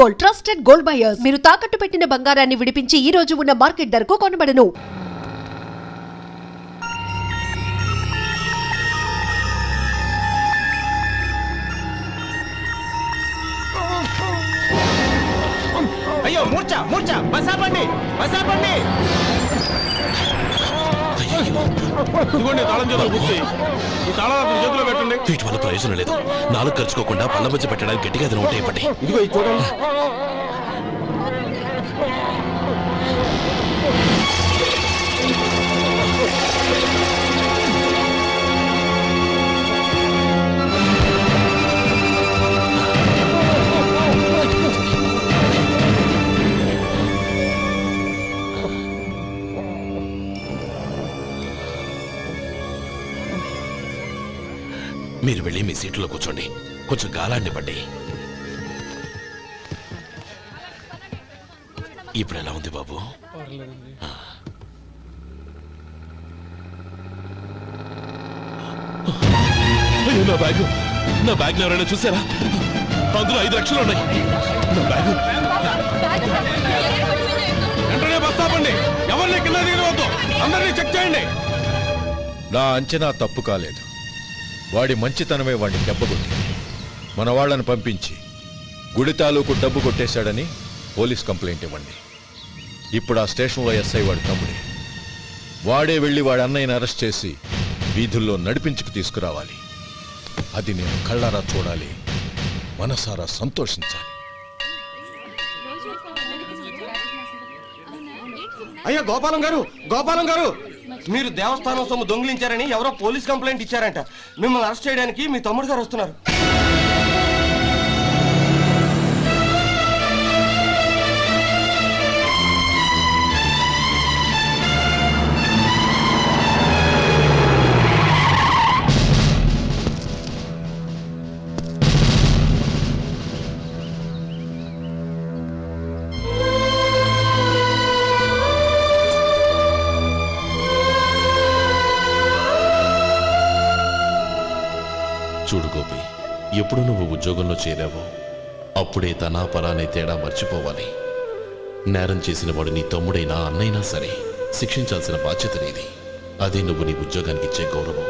Gold, trusted gold buyers. మీరు తాకట్టు పెట్టిన బంగారాన్ని విడిపించి ఈ రోజు ఉన్న మార్కెట్ ధరకు కొనబడను. అయ్యో మూర్ఛ మూర్ఛ బసాపండి బసాపండి ఇదిగోండి తాళం చేతులు గుర్తి ఈ తాళాలు చేతిలో పెట్టండి. వీటి వల్ల ప్రయోజనం లేదు. నాలుగు ఖర్చుకోకుండా పళ్ళ మధ్య పెట్టడానికి గట్టిగా ఏదైనా ఉంటే ఇవ్వండి. ఇదిగో ఇది చూడండి. మీరు వెళ్ళి మీ సీట్లో కూర్చోండి. కొంచెం గాలాన్ని పడ్డి. ఇప్పుడు ఎలా ఉంది బాబు? నా బ్యాగ్ నా బ్యాగ్ ఎవరైనా చూసారా? అందులో 5 లక్షలు ఉన్నాయి. నా బ్యాగ్ వెంటనే బస్తాపండి. ఎవరిని కింద దిగవద్దు. అందరినీ చెక్ చేయండి. నా అంచనా తప్పు కాలేదు. వాడి మంచితనమే వాడిని దెబ్బకొట్టింది. మన వాళ్ళని పంపించి గుడి తాలూకు డబ్బు కొట్టేశాడని పోలీస్ కంప్లైంట్ ఇవ్వండి. ఇప్పుడు ఆ స్టేషన్లో ఎస్ఐ వాడి తమ్ముడే. వాడే వెళ్ళి వాడి అన్నయ్యని అరెస్ట్ చేసి వీధుల్లో నడిపించుకు తీసుకురావాలి. అది నేను కళ్ళారా చూడాలి, మనసారా సంతోషించాలి. అయ్యా గోపాలం గారు, గోపాలం గారు, మీరు దేవస్థానం సొమ్ము దొంగిలించారని ఎవరో పోలీస్ కంప్లైంట్ ఇచ్చారంట. మిమ్మల్ని అరెస్ట్ చేయడానికి మీ తమ్ముడు గారు వస్తున్నారు. చూడు గోపి, ఎప్పుడు నువ్వు ఉద్యోగంలో చేరావో అప్పుడే తనా పరానే తేడా మర్చిపోవాలి. నేరం చేసిన వాడు నీ తమ్ముడైనా అన్నైనా సరే శిక్షించాల్సిన బాధ్యత నీది. అదే నువ్వు నీ ఉద్యోగానికి ఇచ్చే గౌరవం.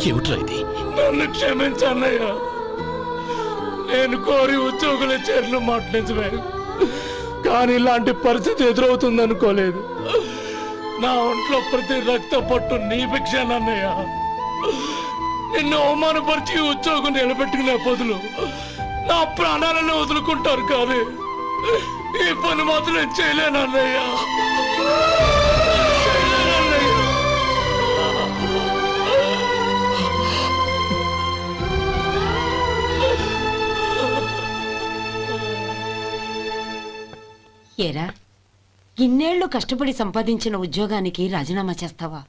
ఏమిట్రా ఇది? నన్ను క్షమించన్నయ్య. నేను కోరి ఉద్యోగుల చేరిన మాట నిజమే, కానీ ఇలాంటి పరిస్థితి ఎదురవుతుంది అనుకోలేదు. నా ఒంట్లో ప్రతి రక్త పట్టు నీ భిక్షానన్నయ్య. నిన్ను అవమానపరిచి ఉద్యోగం నిలబెట్టుకునే బదులు నా ప్రాణాలను వదులుకుంటారు, కానీ ఈ పని మాత్రం నేను చేయలేనన్నయ్య. ఏరా, ఇన్నేళ్లు కష్టపడి సంపాదించిన ఉద్యోగానికి రాజీనామా చేస్తావా?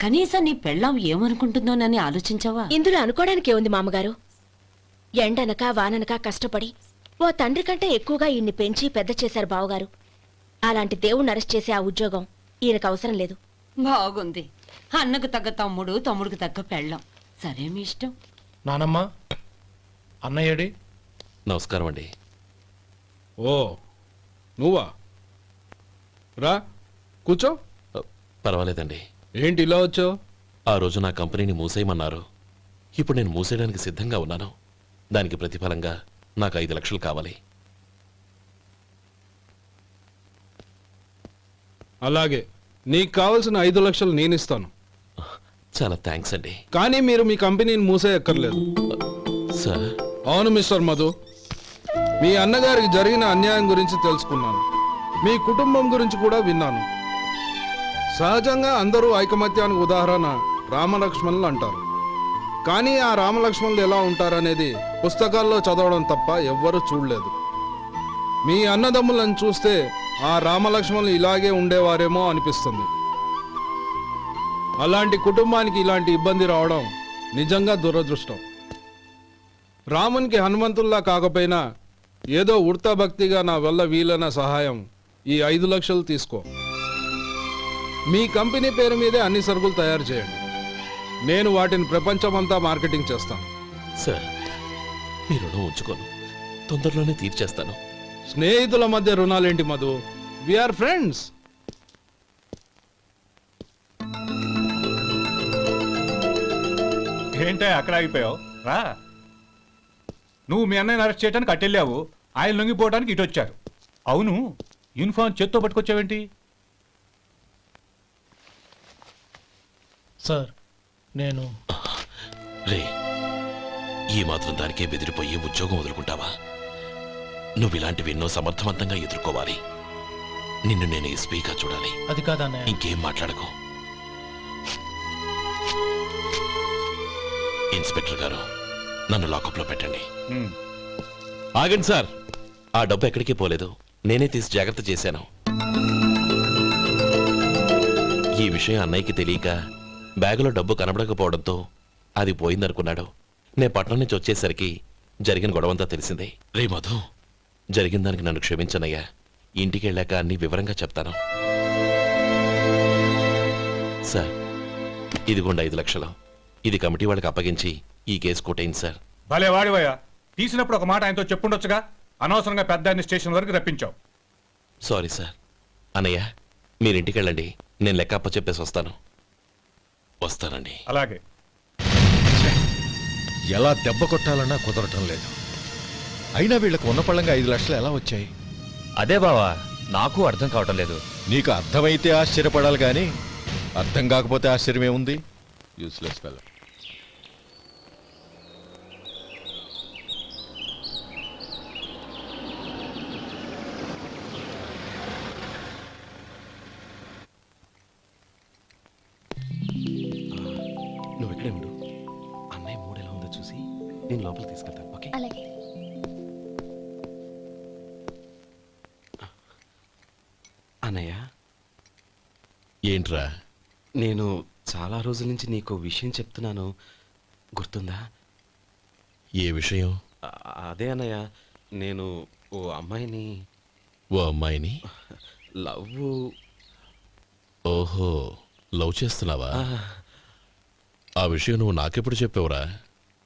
కనీసం నీ పెళ్ళాం ఏమనుకుంటుందోనని ఆలోచించావా? ఇందులో అనుకోవడానికి ఏముంది మామగారు? ఎండనక వాననక కష్టపడి ఓ తండ్రి కంటే ఎక్కువగా ఈయన్ని పెంచి పెద్ద చేశారు బావగారు. అలాంటి దేవుణ్ణి అరెస్ట్ చేసే ఆ ఉద్యోగం ఈయనకు అవసరం లేదు. బాగుంది. అన్నకు తగ్గ తమ్ముడు, తమ్ముడికి తగ్గ పెళ్ళాం. సరే, మీ ఇష్టం. నానమ్మ, అన్నయ్యడి. నమస్కారం అండి. ఓ నువ్వా? రా కూర్చో. పర్వాలేదండి. ఏంటి ఇలా వచ్చావు? ఆ రోజు నా కంపెనీని మూసేయమన్నారు. ఇప్పుడు నేను మూసేయడానికి సిద్ధంగా ఉన్నాను. దానికి ప్రతిఫలంగా నాకు 5 లక్షలు కావాలి. అలాగే, నీకు కావాల్సిన 5 లక్షలు నేను ఇస్తాను. చాలా థ్యాంక్స్ అండి. కానీ మీరు మీ కంపెనీని మూసేయక్కర్లేదు. సార్, అవును మిస్టర్ మధు, మీ అన్నగారికి జరిగిన అన్యాయం గురించి తెలుసుకున్నాను. మీ కుటుంబం గురించి కూడా విన్నాను. సహజంగా అందరూ ఐకమత్యానికి ఉదాహరణ రామలక్ష్మణులు అంటారు. కానీ ఆ రామలక్ష్మణులు ఎలా ఉంటారనేది పుస్తకాల్లో చదవడం తప్ప ఎవ్వరూ చూడలేదు. మీ అన్నదమ్ములను చూస్తే ఆ రామలక్ష్మణులు ఇలాగే ఉండేవారేమో అనిపిస్తుంది. అలాంటి కుటుంబానికి ఇలాంటి ఇబ్బంది రావడం నిజంగా దురదృష్టం. రామునికి హనుమంతుల్లా కాకపోయినా ఏదో ఉడతా భక్తిగా నా వల్ల వీలైన సహాయం ఈ 5 లక్షలు తీసుకో. మీ కంపెనీ పేరు మీదే అన్ని సరుకులు తయారు చేయండి. నేను వాటిని ప్రపంచమంతా మార్కెటింగ్ చేస్తాను. సార్, మీ రుణం ఉంచుకోను, తొందరలోనే తీర్చేస్తాను. స్నేహితుల మధ్య రుణాలేంటి మధు? We are friends. ఏంటే అక్కడ ఆగిపోయావు? రా. నువ్వు మీ అన్నయ్యని అరెస్ట్ చేయడానికి అట్టెళ్ళావు, ఆయన లొంగిపోవడానికి ఇటు వచ్చారు. అవును, యూనిఫామ్ చేత్తో పట్టుకొచ్చావేంటి? సార్, నేను రే, ఈ మాత్రం దానికే బెదిరిపోయి ఉద్యోగం వదులుకుంటావా? నువ్వు ఇలాంటివి ఎన్నో సమర్థవంతంగా ఎదుర్కోవాలి. నిన్ను నేను ఎస్పీగా చూడాలి. అది కాదన్నయ్య. ఇంకేం మాట్లాడకు. ఇన్స్పెక్టర్ గారు, నన్ను లాకప్లో పెట్టండి. ఉమ్. ఆగండి సార్, ఆ డబ్బు ఎక్కడికి పోలేదు, నేనే తీసి జాగ్రత్త చేశాను. ఈ విషయం అన్నయ్యకి తెలియక బ్యాగులో డబ్బు కనబడకపోవడంతో అది పోయిందనుకున్నాడు. నే పట్నం నుంచి వచ్చేసరికి జరిగిన గొడవంతా తెలిసిందే. రే మధు, జరిగిన దానికి నన్ను క్షమించనయ్యా. ఇంటికి వెళ్ళాక అన్ని వివరంగా చెప్తాను. సార్, ఇదిగోండి 5 లక్షలు. ఇది కమిటీ వాళ్ళకి అప్పగించి ఈ కేసు కొట్టేయండి సార్. భలే వాడివయ్యా, తీసినప్పుడు ఒక మాట ఆయనతో చెప్పుండొచ్చుగా. అనవసరంగా పెద్ద ఆయన స్టేషన్ వరకు రప్పించావు. Sorry sir. అన్నయ్య, మీరు ఇంటికి వెళ్ళండి, నేను లెక్క అప్ప చెప్పేసి వస్తాను. వస్తానండి. అలాగే. ఎలా దెబ్బ కొట్టాలన్నా కుదరటం లేదు. అయినా వీళ్ళకు ఉన్న పళ్ళంగా 5 లక్షలు ఎలా వచ్చాయి? అదే బావా, నాకు అర్థం కావటం లేదు. నీకు అర్థమైతే ఆశ్చర్యపడాలి కానీ అర్థం కాకపోతే ఆశ్చర్యమేముంది? Useless fellow. నువ్వు ఇక్కడే ఉండు. అన్నయ్య మూడు ఎలా ఉందో చూసి నేను లోపలికి తీసుకెళ్తాను. ఓకే? అలాగే. అన్నయ్య, ఏంట్రా? నేను చాలా రోజుల నుంచి నీకు విషయం చెప్తున్నాను, గుర్తుందా? ఏ విషయం? అదే అన్నయ్య, నేను ఓ అమ్మాయిని ఓ అమ్మాయిని లవ్. ఓహో, లవ్ చేస్తున్నావా? ఆ విషయం నువ్వు నాకెప్పుడు చెప్పావురా?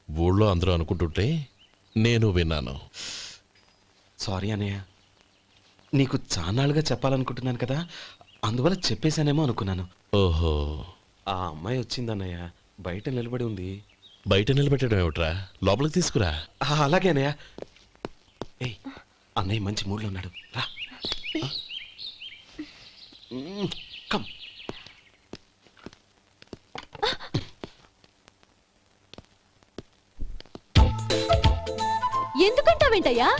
ఊళ్ళో అందరూ అనుకుంటుంటే నేను విన్నాను. సారీ అన్నయ్య, నీకు చాన్నాళ్ళుగా చెప్పాలనుకుంటున్నాను కదా, అందువల్ల చెప్పేశానేమో అనుకున్నాను. ఓహో, ఆ అమ్మాయి వచ్చిందన్నయ్య, బయట నిలబడి ఉంది. బయట నిలబెట్టడం ఏమిట్రా? లోపలికి తీసుకురా. అలాగే అన్నయ్య. ఏయ్, అన్నయ్య మంచి మూడ్లో ఉన్నాడు, రా. కమ్. ఎందుకంటావేంటయ్యా?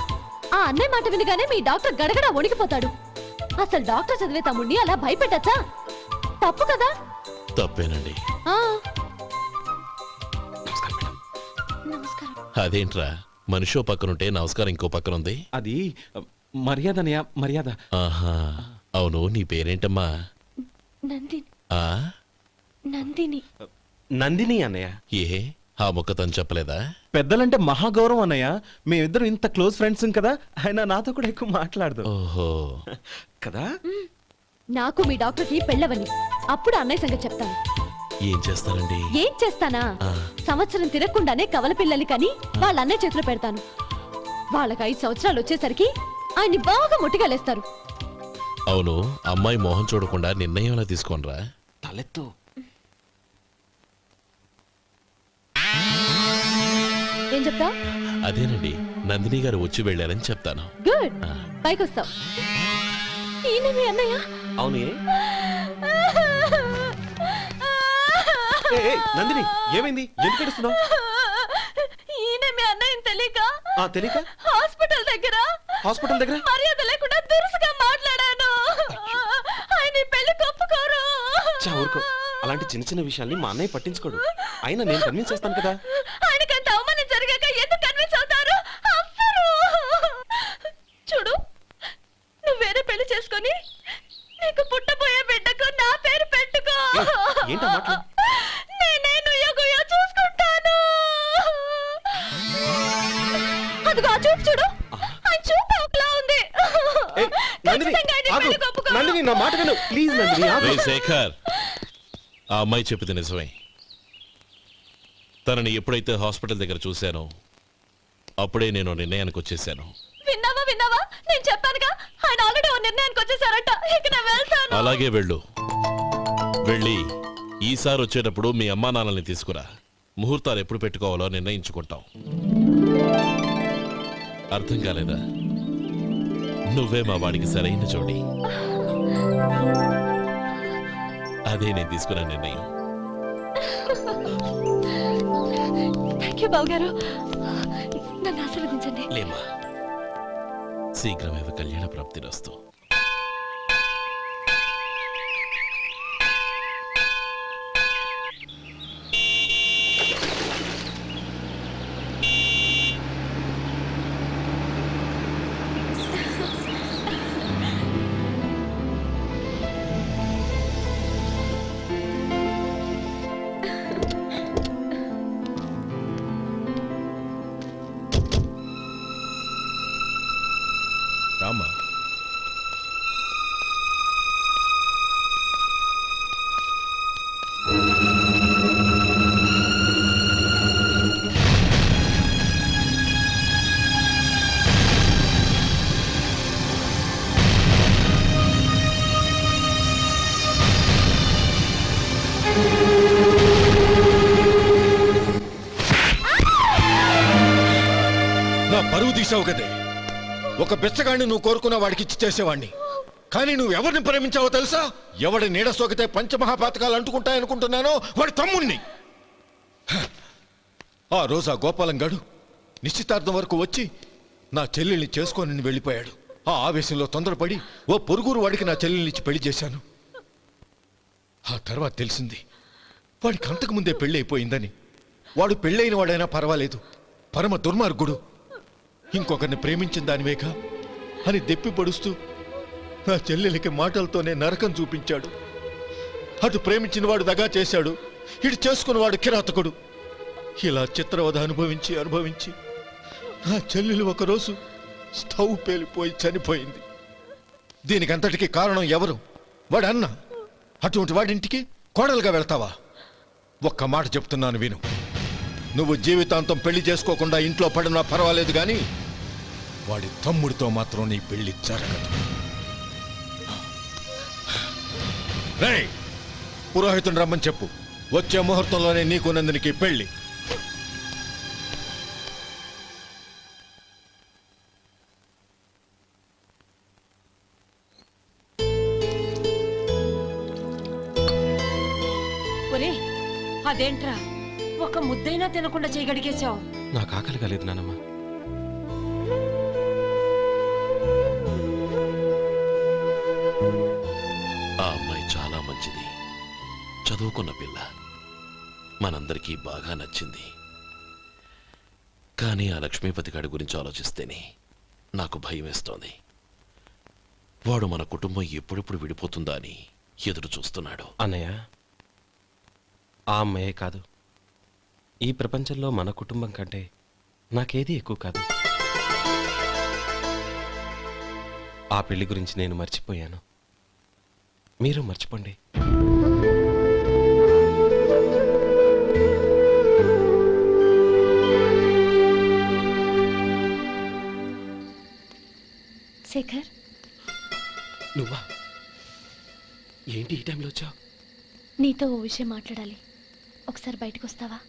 ఆ అన్నయ్య మాట వినగానే మీ డాక్టర్ గడగడ వణికిపోతాడు. అసలు డాక్టర్ చదివే తమ్ముడిని అలా భయపెట్టచ్చా? తప్పు కదా? తప్పేనండి. ఆ, నమస్కారం మేడం. నమస్కారం. అదేంట్రా, మనిషో పక్కనుంటే నమస్కారం ఇంకో పక్కనుంది? అది మర్యాద అన్నయ్య, మర్యాద. ఆహా, అవును, నీ పేరేంటమ్మా? నందిని. ఆ నందిని. నందిని అన్నయ్య. ఏ, ఆ ముక్క తను చెప్పలేదా? పెద్దలంటే మహాగౌరవం అన్నయ్య. మేమిద్దరం ఇంత క్లోజ్ ఫ్రెండ్స్ కదా, ఆయన నాతో కూడా ఎక్కువ మాట్లాడదు ఓహో, కదా. నాకు మీ డాక్టర్కి పెళ్ళవని అప్పుడు అన్నయ్య సంగతి చెప్తాను. ఏం చేస్తారండి? ఏం చేస్తానా? సంవత్సరం తిరగకుండానే కవల పిల్లల్ని కని వాళ్ళ అన్నయ్య చేతిలో పెడతాను. వాళ్ళకి 5 సంవత్సరాలు వచ్చేసరికి ఆయన్ని బాగా ముట్టిగలేస్తారు. అవును, అమ్మాయి మోహం చూడకుండా నిర్ణయం ఎలా తీసుకోనరా? తలెత్తు. ఏం చెప్తా? అదేనండి, నందిని గారు వచ్చి వెళ్ళారని చెప్తాను. గుడ్, పైకొస్తావు. ఈయన మీ అన్నయ్య? అవును. నందిని ఏమైంది? ఎందుకు ఏడుస్తున్నావు? ఈయన మీ అన్నయ్యని తెలియక తెలియక హాస్పిటల్ దగ్గర హాస్పిటల్ దగ్గర మర్యాద లేకుండా దురుసుగా మాట్లాడాను. ఆయన ఈ పెళ్లి ఒప్పుకోరు. ఊరుకో. అలాంటి చిన్న చిన్న విషయాల్ని మా అన్నయ్య పట్టించుకోడు. అయినా నేను కన్విన్స్ చేస్తాను కదా. ఆయనకి అంత అవమానం జరిగాక ఎందుకు కన్విన్స్ అవుతారు? అవ్వరు. చూడు, నువ్వు వేరే పెళ్లి చేసుకొని నీకు పుట్టబోయే బిడ్డకు నా పేరు పెట్టుకో. ఏంటా మాటలు? నేనే నుయ్యగుయ్య చూసుకుంటాను. అదిగో ఆ చూపు చూడు, ఆ చూపు ఒకలా ఉంది. ఖచ్చితంగా ఆయన ఈ పెళ్లికి ఒప్పుకోరు. నందిని నా మాట విను ప్లీజ్. నందిని రే శేఖర్, ఆ అమ్మాయి చెప్పింది నిజమే. తనని ఎప్పుడైతే హాస్పిటల్ దగ్గర చూశానో అప్పుడే నేను నిర్ణయానికి వచ్చేసాను. విన్నావా? నేను చెప్పానుగా, ఆయన ఆల్రెడీ ఓ నిర్ణయానికి వచ్చేసారట. ఇక నేను వెళ్తాను. అలాగే వెళ్ళి ఈసారి వచ్చేటప్పుడు మీ అమ్మా నాన్నల్ని తీసుకురా. ముహూర్తాలు ఎప్పుడు పెట్టుకోవాలో నిర్ణయించుకుంటాం. అర్థం కాలేదా? నువ్వే మా వాడికి సరైన జోడి. అదే నేను తీసుకున్న నిర్ణయం. థ్యాంక్ యూ బావగారు. నన్ను ఆశీర్వదించండి. లేమ్మా, శీఘ్రమేవ కళ్యాణ ప్రాప్తిరస్తు. రామా, నా పరువు తీసావు కదే. ఒక బెచ్చగాడిని నువ్వు కోరుకున్న వాడికి ఇచ్చి చేసేవాడిని. కానీ నువ్వు ఎవరిని ప్రేమించావో తెలుసా? ఎవడి నీడ సోకితే పంచమహాపాతకాలు అంటుకుంటాయనుకుంటున్నానో వాడి తమ్ముణ్ణి. ఆ రోజు ఆ గోపాలం గాడు నిశ్చితార్థం వరకు వచ్చి నా చెల్లెల్ని చేసుకొని వెళ్ళిపోయాడు. ఆ ఆవేశంలో తొందరపడి ఓ పొరుగురు వాడికి నా చెల్లెల్నిచ్చి పెళ్లి చేశాను. ఆ తర్వాత తెలిసింది వాడికి అంతకుముందే పెళ్లి అయిపోయిందని. వాడు పెళ్ళైన వాడైనా పర్వాలేదు, పరమ దుర్మార్గుడు. ఇంకొకరిని ప్రేమించిన దానివేగా అని దెప్పి పొడుస్తూ నా చెల్లెలికి మాటలతోనే నరకం చూపించాడు. అటు ప్రేమించిన వాడు దగా చేశాడు, ఇటు చేసుకున్నవాడు కిరాతకుడు. ఇలా చిత్రవధ అనుభవించి నా చెల్లెలు ఒకరోజు స్టవ్ పేలిపోయి చనిపోయింది. దీనికంతటికి కారణం ఎవరు? వాడు అన్న. అటువంటి వాడింటికి కోడలుగా వెళ్తావా? ఒక్క మాట చెప్తున్నాను విను. నువ్వు జీవితాంతం పెళ్లి చేసుకోకుండా ఇంట్లో పడినా పర్వాలేదు, కానీ వాడి తమ్ముడితో మాత్రం నీ పెళ్లి జరగదు. రేయ్, పురోహితుని రమ్మని చెప్పు. వచ్చే ముహూర్తంలోనే నీకు నందినికి పెళ్లి. ఒరే, అదేంట్రా ఒక ముద్దైనా తినకుండా చేయగడిగేశావు? నాకు ఆకలి కాలేదు నానమ్మ. ఆ అమ్మాయి చాలా మంచిది, చదువుకున్న పిల్ల, మనందరికీ బాగా నచ్చింది. కానీ ఆ లక్ష్మీపతి గారి గురించి ఆలోచిస్తేనే నాకు భయం వేస్తోంది. వాడు మన కుటుంబం ఎప్పుడెప్పుడు విడిపోతుందా అని ఎదురు చూస్తున్నాడు. అన్నయ్య, ఆ అమ్మాయే కాదు, ఈ ప్రపంచంలో మన కుటుంబం కంటే నాకేది ఎక్కువ కాదు. ఆ పెళ్లి గురించి నేను మర్చిపోయాను, మీరు మర్చిపోండి. శేఖర్, నువ్వా? ఏంటి ఈ టైంలో వచ్చావు? నీతో ఓ విషయం మాట్లాడాలి. ఒకసారి బయటకు వస్తావా?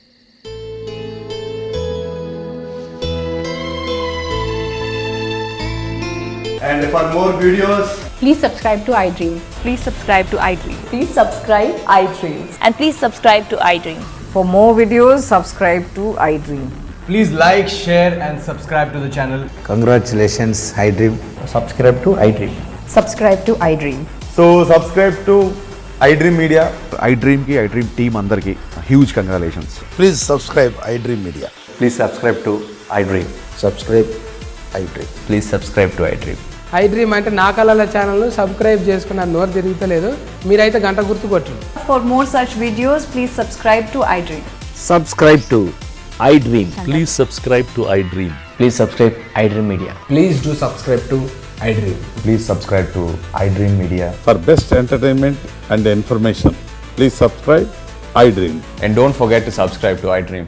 And for more videos, Please subscribe to iDream. Please subscribe to iDream. Please subscribe iDream. And please subscribe to iDream. For more videos, subscribe to iDream. Please like, share and subscribe to the channel. Congratulations, iDream. Subscribe to iDream. Subscribe to iDream. So subscribe to iDream Media. iDream ki iDream team andarki huge congratulations. Please subscribe iDream Media. Please subscribe to iDream. Subscribe iDream. Please subscribe to iDream. iDream అంటే నా కళల ఛానల్ను subscribe చేసుకున్న నోరు తిరుగుతలేదు, మీరైతే గంట గుర్తు కొట్టండి. For more such videos, please subscribe to iDream. Subscribe to iDream. Please subscribe to iDream. Please subscribe iDream Media. Please do subscribe to iDream. Please subscribe to iDream Media. For best entertainment and information, please subscribe iDream. And don't forget to subscribe to iDream.